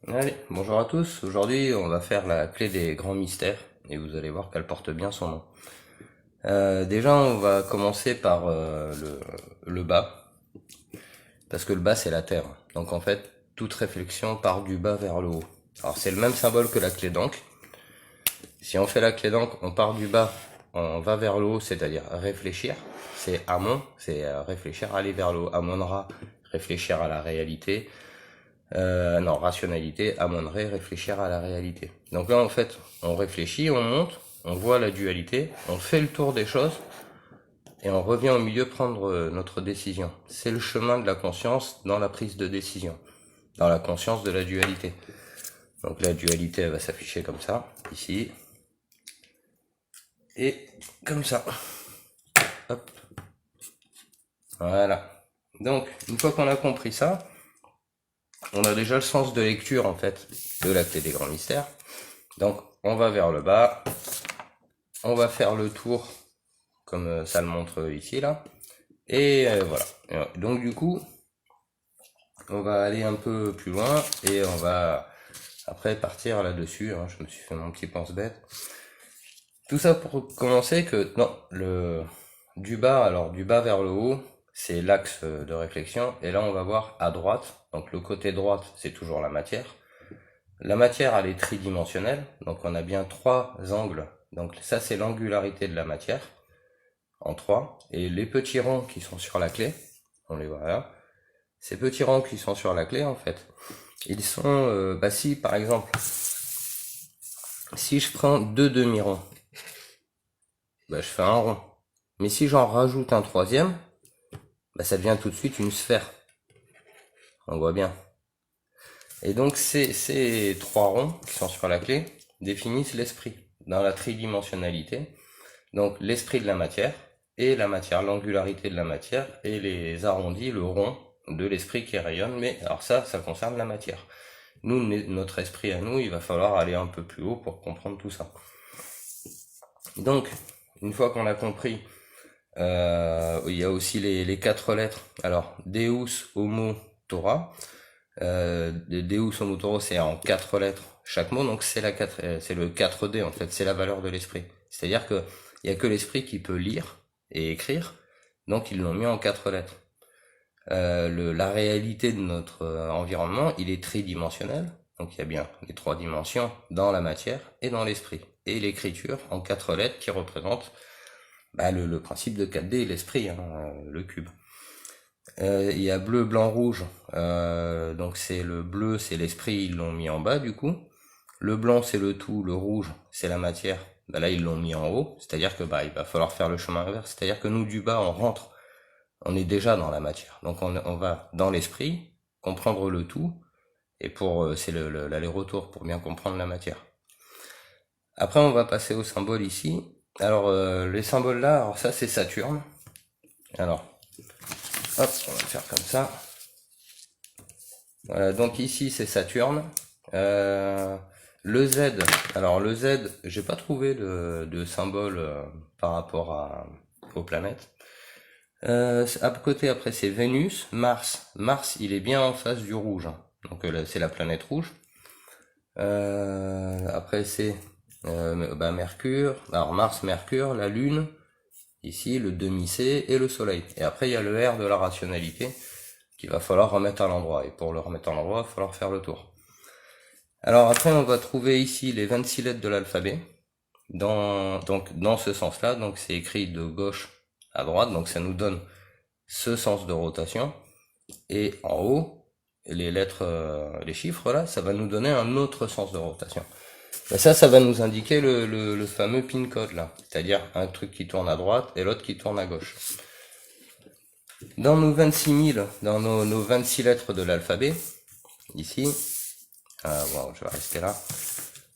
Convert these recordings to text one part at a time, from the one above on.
Allez, bonjour à tous. Aujourd'hui, on va faire la clé des grands mystères et vous allez voir qu'elle porte bien son nom. Déjà, on va commencer par le bas, parce que le bas, c'est la terre. Donc en fait, toute réflexion part du bas vers le haut. Alors c'est le même symbole que la clé d'encre. Si on fait la clé d'encre, on part du bas, on va vers le haut, c'est-à-dire réfléchir. C'est amon, c'est réfléchir, aller vers le haut. Amonra, réfléchir à la réalité. Non, rationalité, amènerait réfléchir à la réalité. Donc là, en fait, on réfléchit, on monte, on voit la dualité, on fait le tour des choses, et on revient au milieu prendre notre décision. C'est le chemin de la conscience dans la prise de décision, dans la conscience de la dualité. Donc la dualité, elle va s'afficher comme ça, ici, et comme ça. Hop. Voilà. Donc, une fois qu'on a compris ça, on a déjà le sens de lecture, en fait, de la clé des grands mystères. Donc, on va vers le bas, on va faire le tour, comme ça le montre ici, là, et voilà. Donc, du coup, on va aller un peu plus loin, et on va après partir là-dessus, hein. Je me suis fait mon petit pense-bête. Tout ça pour commencer que, non, du bas, alors du bas vers le haut, c'est l'axe de réflexion, et là on va voir à droite, donc le côté droite, c'est toujours la matière. La matière, elle est tridimensionnelle, donc on a bien trois angles. Donc ça, c'est l'angularité de la matière, en trois. Et les petits ronds qui sont sur la clé, on les voit là, ces petits ronds qui sont sur la clé, en fait, ils sont, si par exemple, si je prends deux demi-ronds, je fais un rond. Mais si j'en rajoute un troisième, ça devient tout de suite une sphère. On voit bien. Et donc ces trois ronds qui sont sur la clé définissent l'esprit dans la tridimensionnalité. Donc l'esprit de la matière, et la matière, l'angularité de la matière, et les arrondis, le rond de l'esprit qui rayonne, mais alors ça concerne la matière. Nous, notre esprit à nous, il va falloir aller un peu plus haut pour comprendre tout ça. Donc, une fois qu'on a compris, il y a aussi les quatre lettres. Alors, Deus, Homo, Torah. Deus, Homo, Torah, c'est en quatre lettres chaque mot, donc c'est le 4D en fait, c'est la valeur de l'esprit. C'est-à-dire que il y a que l'esprit qui peut lire et écrire, donc ils l'ont mis en quatre lettres. La réalité de notre environnement, il est tridimensionnel, donc il y a bien les trois dimensions dans la matière et dans l'esprit. Et l'écriture en quatre lettres qui représente le principe de 4D, l'esprit, hein, le cube. Il y a bleu, blanc, rouge, donc c'est le bleu, c'est l'esprit, ils l'ont mis en bas du coup. Le blanc c'est le tout, le rouge c'est la matière, là ils l'ont mis en haut, c'est-à-dire que il va falloir faire le chemin inverse, c'est-à-dire que nous du bas on rentre, on est déjà dans la matière, donc on va dans l'esprit, comprendre le tout, et c'est l'aller-retour pour bien comprendre la matière. Après on va passer au symbole ici, alors les symboles là, alors ça c'est Saturne, alors hop on va le faire comme ça. Voilà, donc ici c'est Saturne. Le Z, alors le Z, j'ai pas trouvé de symbole par rapport aux planètes. À côté après c'est Vénus, Mars. Mars il est bien en face du rouge, hein. Donc c'est la planète rouge. Après c'est Mercure, alors Mars, Mercure, la Lune, ici le demi-C et le Soleil. Et après il y a le R de la rationalité qu'il va falloir remettre à l'endroit. Et pour le remettre à l'endroit, il va falloir faire le tour. Alors après, on va trouver ici les 26 lettres de l'alphabet. Donc dans ce sens-là, donc c'est écrit de gauche à droite, donc ça nous donne ce sens de rotation. Et en haut, les lettres, les chiffres là, ça va nous donner un autre sens de rotation. Et ça va nous indiquer le fameux pin code là, c'est-à-dire un truc qui tourne à droite et l'autre qui tourne à gauche. Dans nos 26 000, dans nos 26 lettres de l'alphabet, ici, bon, je vais rester là.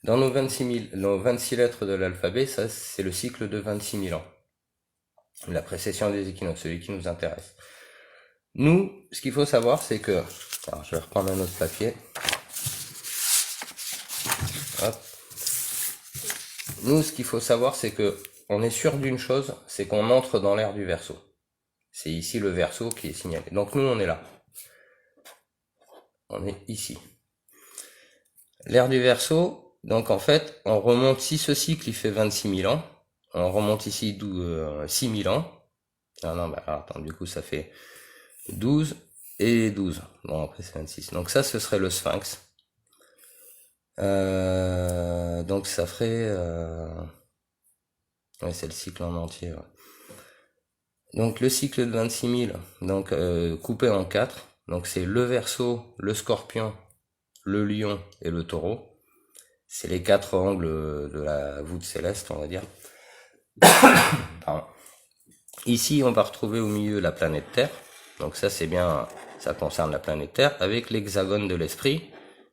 Dans nos 26 lettres de l'alphabet, ça c'est le cycle de 26 000 ans. La précession des équinoxes, celui qui nous intéresse. Nous, ce qu'il faut savoir, c'est que... Alors, je vais reprendre un autre papier. Hop. Nous, ce qu'il faut savoir, c'est que on est sûr d'une chose, c'est qu'on entre dans l'ère du Verseau. C'est ici le Verseau qui est signalé. Donc nous, on est là. On est ici. L'ère du Verseau, donc en fait, on remonte, si ce cycle il fait 26 000 ans, on remonte ici 6 000 ans. Ah non, bah attends, du coup ça fait 12 et 12. Bon, après c'est 26. Donc ça, ce serait le Sphinx. Donc ça ferait... Ouais, c'est le cycle en entier. Ouais. Donc le cycle de 26 000, donc coupé en 4. Donc c'est le Verseau, le Scorpion, le Lion et le Taureau. C'est les 4 angles de la voûte céleste, on va dire. Pardon. Ici, on va retrouver au milieu la planète Terre. Donc ça, c'est bien, ça concerne la planète Terre, avec l'hexagone de l'esprit,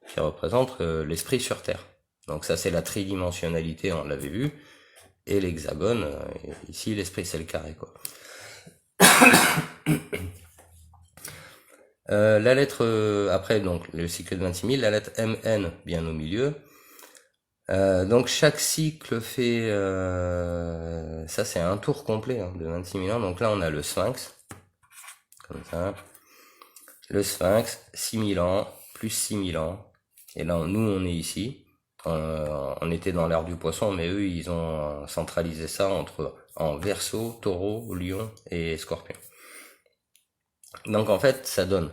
qui représente l'esprit sur Terre. Donc ça, c'est la tridimensionnalité, on l'avait vu. Et l'hexagone, ici, l'esprit, c'est le carré, quoi. La lettre, après, donc, le cycle de 26 000, la lettre MN, bien au milieu. Donc chaque cycle fait, ça c'est un tour complet hein, de 26 000 ans. Donc là on a le Sphinx, comme ça. Le Sphinx, 6 000 ans, plus 6 000 ans. Et là nous on est ici. On était dans l'ère du poisson, mais eux ils ont centralisé ça en Verseau, Taureau, Lion et Scorpion. Donc en fait ça donne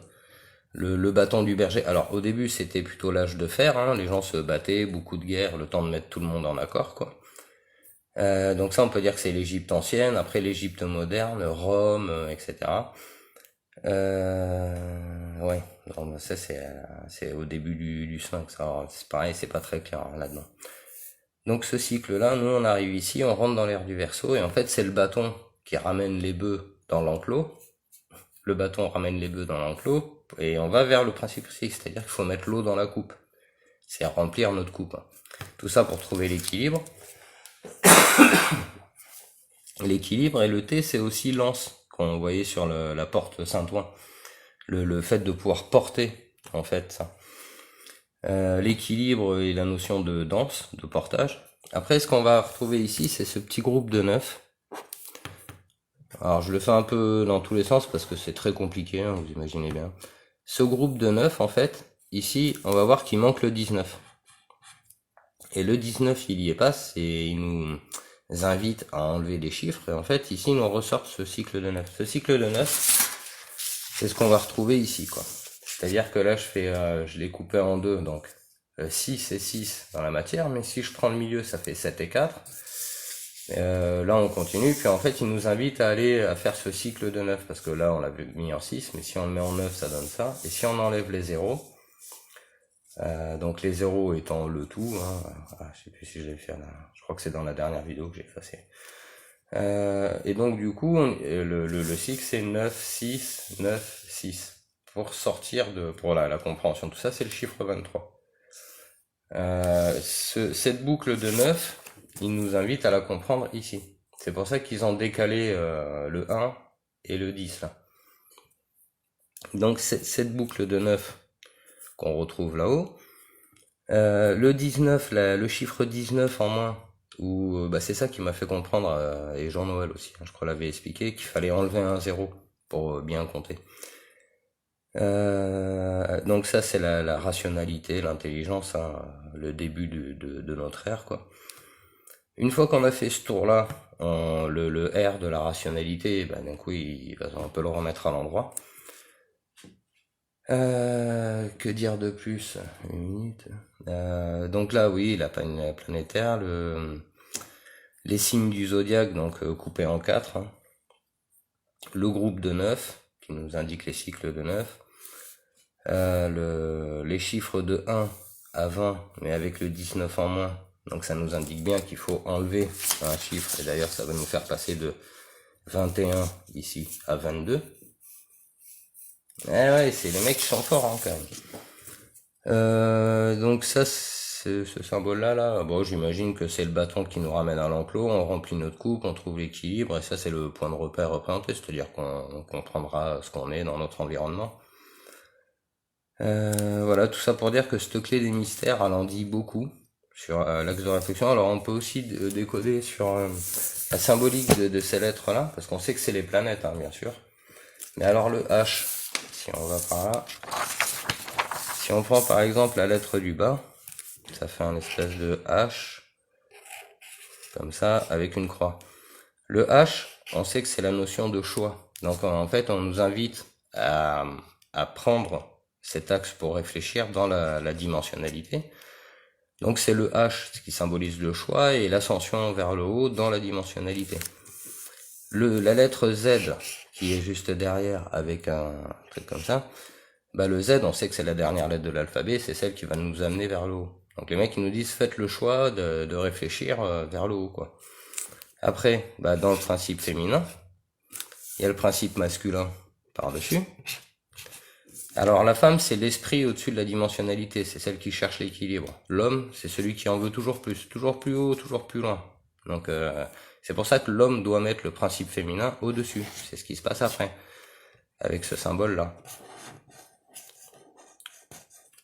le bâton du berger. Alors au début c'était plutôt l'âge de fer, hein, les gens se battaient, beaucoup de guerres, le temps de mettre tout le monde en accord, quoi. Donc ça on peut dire que c'est l'Égypte ancienne, après l'Égypte moderne, Rome, etc. Ouais, donc ça c'est au début du Sphinx. Alors c'est pareil, c'est pas très clair hein, là-dedans. Donc ce cycle-là, nous on arrive ici, on rentre dans l'ère du Verseau, et en fait c'est le bâton qui ramène les bœufs dans l'enclos. Le bâton ramène les bœufs dans l'enclos, et on va vers le principe aussi, c'est-à-dire qu'il faut mettre l'eau dans la coupe. C'est remplir notre coupe. Hein. Tout ça pour trouver l'équilibre. L'équilibre, et le T c'est aussi l'anse, qu'on voyait sur la porte Saint-Ouen. Le fait de pouvoir porter, en fait, ça. L'équilibre et la notion de danse, de portage. Après, ce qu'on va retrouver ici, c'est ce petit groupe de 9. Alors, je le fais un peu dans tous les sens parce que c'est très compliqué, hein, vous imaginez bien. Ce groupe de 9, en fait, ici, on va voir qu'il manque le 19. Et le 19, il y est pas, il nous invite à enlever des chiffres. Et en fait, ici, nous ressort ce cycle de 9. Ce cycle de 9, c'est ce qu'on va retrouver ici, quoi. C'est-à-dire que là, je l'ai coupé en deux, donc 6 et 6 dans la matière, mais si je prends le milieu, ça fait 7 et 4. Là, on continue, puis en fait, il nous invite à aller à faire ce cycle de 9, parce que là, on l'a mis en 6, mais si on le met en 9, ça donne ça. Et si on enlève les zéros, donc les zéros étant le tout, hein, je sais plus si je l'ai fait là, je crois que c'est dans la dernière vidéo que j'ai effacé. Et donc du coup, le cycle c'est 9, 6, 9, 6. Pour sortir pour la compréhension de tout ça, c'est le chiffre 23. Cette boucle de 9, il nous invite à la comprendre ici. C'est pour ça qu'ils ont décalé le 1 et le 10 là. Donc cette boucle de 9 qu'on retrouve là-haut, le 19, le chiffre 19 en moins, c'est ça qui m'a fait comprendre, et Jean-Noël aussi, hein, je crois l'avait expliqué, qu'il fallait enlever un 0 pour bien compter. Donc ça c'est la rationalité, l'intelligence, hein, le début de notre ère, quoi. Une fois qu'on a fait ce tour-là, le R de la rationalité, d'un coup on peut le remettre à l'endroit. Que dire de plus? Une minute. Donc là, oui, la planète Terre, les signes du zodiaque, donc coupés en 4. Hein. Le groupe de 9, qui nous indique les cycles de 9. Les chiffres de 1 à 20, mais avec le 19 en moins. Donc ça nous indique bien qu'il faut enlever un chiffre. Et d'ailleurs, ça va nous faire passer de 21 ici à 22. Eh ouais, c'est les mecs qui sont forts hein, quand même. Donc ça, ce symbole-là, bon, j'imagine que c'est le bâton qui nous ramène à l'enclos, on remplit notre coupe, on trouve l'équilibre, et ça c'est le point de repère représenté, c'est-à-dire qu'on comprendra ce qu'on est dans notre environnement. Voilà, tout ça pour dire que cette clé des mystères, elle en dit beaucoup sur l'axe de réflexion. Alors on peut aussi décoder sur la symbolique de ces lettres-là, parce qu'on sait que c'est les planètes, hein, bien sûr. Mais alors le H, si on va par là, si on prend par exemple la lettre du bas, Ça fait un espèce de H, comme ça, avec une croix. Le H, on sait que c'est la notion de choix. Donc en fait, on nous invite à prendre cet axe pour réfléchir dans la dimensionnalité. Donc c'est le H qui symbolise le choix et l'ascension vers le haut dans la dimensionnalité. La lettre Z qui est juste derrière avec un truc comme ça, bah le Z, on sait que c'est la dernière lettre de l'alphabet, c'est celle qui va nous amener vers le haut. Donc les mecs ils nous disent faites le choix de réfléchir vers le haut quoi. Après, bah dans le principe féminin, il y a le principe masculin par-dessus. Alors la femme, c'est l'esprit au-dessus de la dimensionnalité, c'est celle qui cherche l'équilibre. L'homme, c'est celui qui en veut toujours plus haut, toujours plus loin. Donc c'est pour ça que l'homme doit mettre le principe féminin au-dessus. C'est ce qui se passe après, avec ce symbole-là.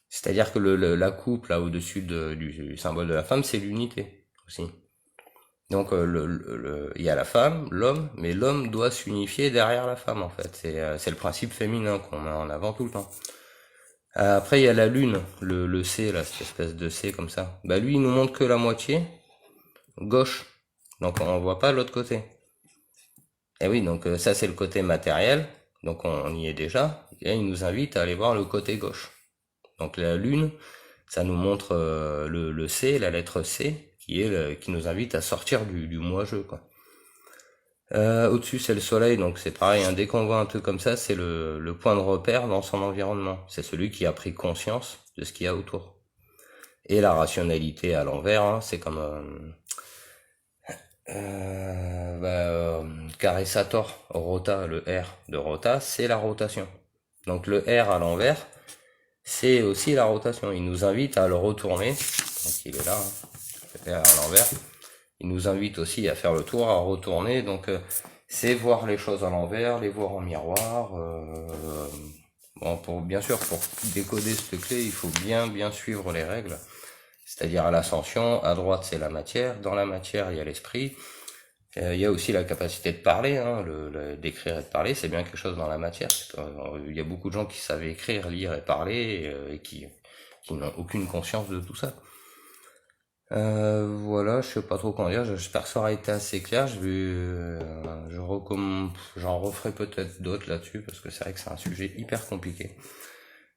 C'est-à-dire que la coupe là au-dessus du symbole de la femme, c'est l'unité aussi. Donc il y a la femme, l'homme, mais l'homme doit s'unifier derrière la femme en fait. C'est le principe féminin qu'on met en avant tout le temps. Après il y a la lune, le C là, cette espèce de C comme ça. Bah lui il nous montre que la moitié gauche, donc on voit pas l'autre côté. Et oui, donc ça c'est le côté matériel, donc on y est déjà. Et il nous invite à aller voir le côté gauche. Donc la lune, ça nous montre le C, la lettre C, qui nous invite à sortir du moi-je, quoi. Au-dessus c'est le soleil, donc c'est pareil, hein, dès qu'on voit un truc comme ça, c'est le point de repère dans son environnement. C'est celui qui a pris conscience de ce qu'il y a autour. Et la rationalité à l'envers, hein, c'est comme carré Sator, Rota, le R de Rota, c'est la rotation. Donc le R à l'envers, c'est aussi la rotation. Il nous invite à le retourner. Donc il est là, hein, le R à l'envers. Il nous invite aussi à faire le tour, à retourner. Donc c'est voir les choses à l'envers, les voir en miroir. Bon, bien sûr, pour décoder cette clé, il faut bien suivre les règles. C'est-à-dire à l'ascension, à droite c'est la matière, dans la matière il y a l'esprit. Il y a aussi la capacité de parler, hein, d'écrire et de parler, c'est bien quelque chose dans la matière. Il y a beaucoup de gens qui savent écrire, lire et parler et qui n'ont aucune conscience de tout ça. Voilà, je sais pas trop comment dire, j'espère que ça aura été assez clair. J'en referai peut-être d'autres là-dessus parce que c'est vrai que c'est un sujet hyper compliqué.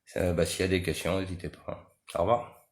S'il y a des questions, n'hésitez pas. Au revoir.